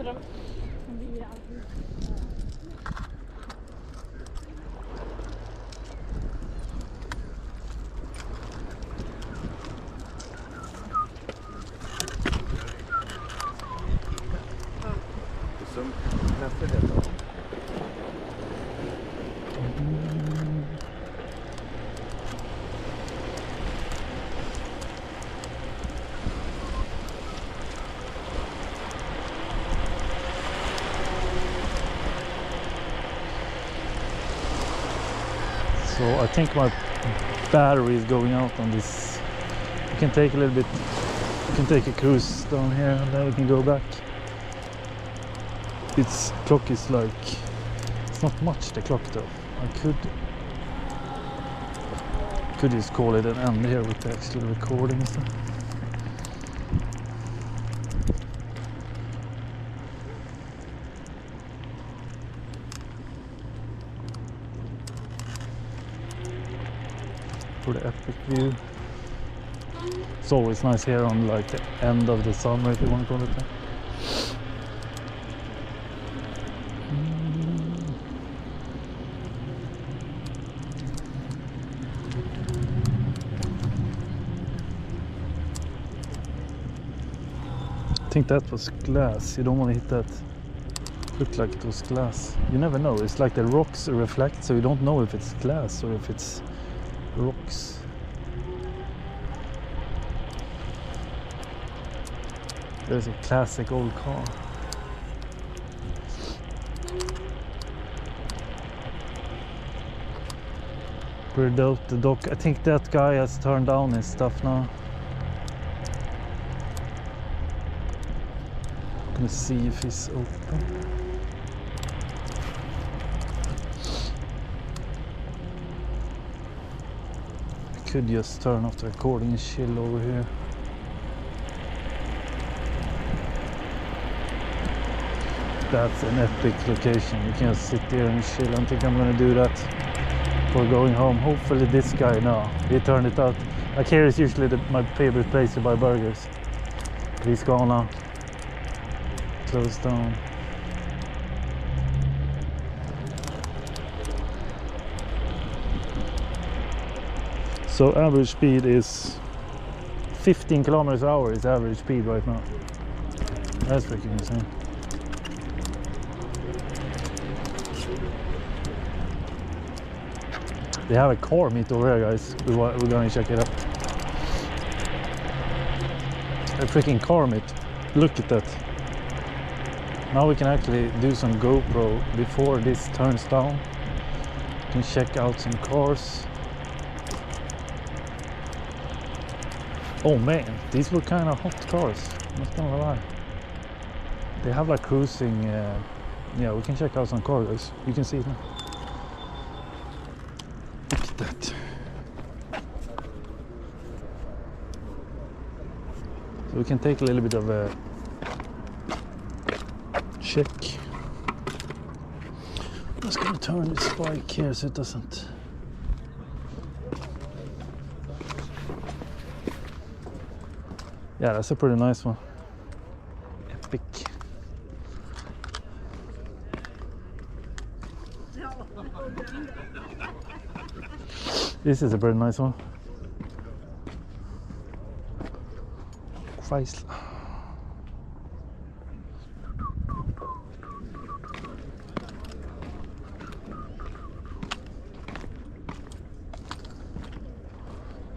them. So I think my battery is going out on this. We can take a little bit, we can take a cruise down here and then we can go back. Its clock is like, it's not much the clock though. I could just call it an end here with the actual recording and stuff. For the epic view. It's always nice here on like the end of the summer, if you want to call it that. I think that was glass. You don't want to hit that. Looked like it was glass. You never know. It's like the rocks reflect, so you don't know if it's glass or if it's rocks. There's a classic old car. We're out the dock. I think that guy has turned down his stuff now. Gonna see if he's open. I could just turn off the recording and chill over here. That's an epic location. You can just sit there and chill. I think I'm gonna do that for going home. Hopefully this guy now, he turned it out. Like here is usually my favorite place to buy burgers. But he's gone now. Closed down. So average speed is 15 kilometers an hour is average speed right now. That's freaking insane. They have a car meet over here, guys. We're gonna check it out. A freaking car meet. Look at that. Now we can actually do some GoPro before this turns down. We can check out some cars. Oh man, these were kind of hot cars. I'm not gonna lie. They have like cruising. Yeah, we can check out some cars. You can see it now. Look at that. So we can take a little bit of a check. I'm just gonna turn this bike here so it doesn't. Yeah, that's a pretty nice one. Epic. This is a pretty nice one. Chrysler.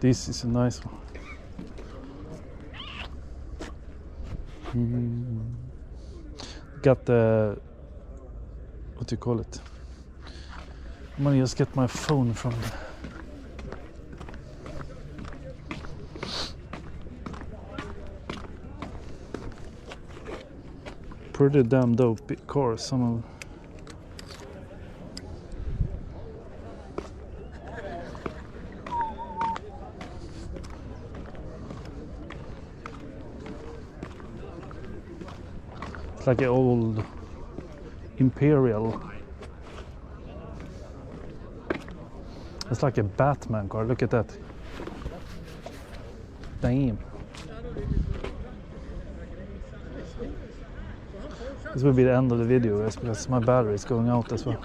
This is a nice one. Got the, what do you call it? I'm gonna just get my phone from the pretty damn dope cars, some of them. It's like an old Imperial. It's like a Batman car, look at that. Damn. This will be the end of the video, guys, because my battery is going out as well.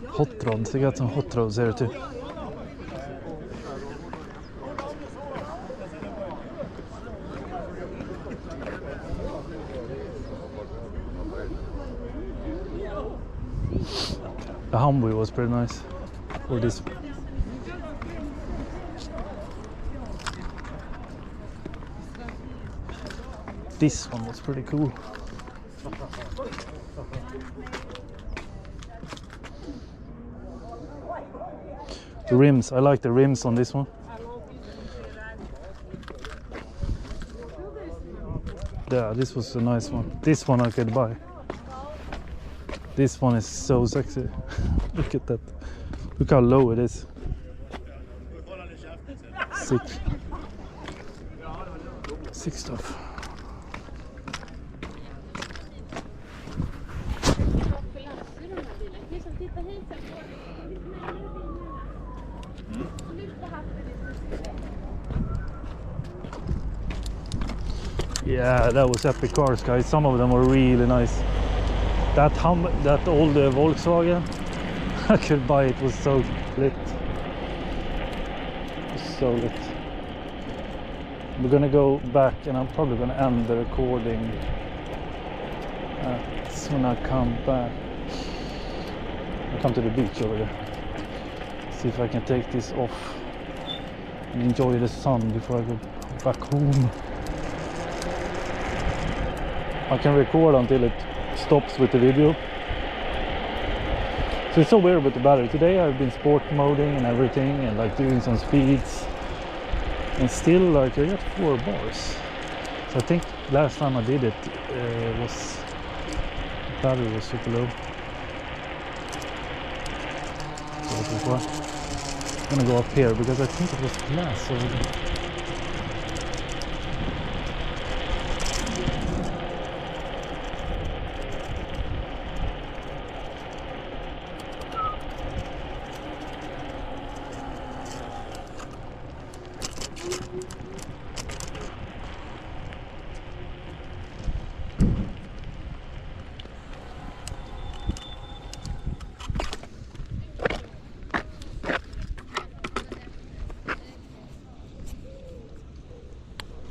Hot rods, they got some hot rods here too. The Humvee was pretty nice. Or this. This one was pretty cool. The rims, I like the rims on this one. Yeah, this was a nice one. This one I could buy. This one is so sexy. Look at that. Look how low it is. Sick. Sick stuff. Yeah, that was epic cars, guys. Some of them were really nice. That old Volkswagen, I could buy it. Was so lit. It was so lit. We're gonna go back, and I'm probably gonna end the recording when I come back. I'll come to the beach over there. See if I can take this off and enjoy the sun before I go back home. I can record until it stops with the video. So it's so weird with the battery. Today I've been sport moding and everything, and like doing some speeds, and still like I got 4 bars. So I think last time I did it was the battery was super low. So I'm gonna go up here because I think it was glass over there.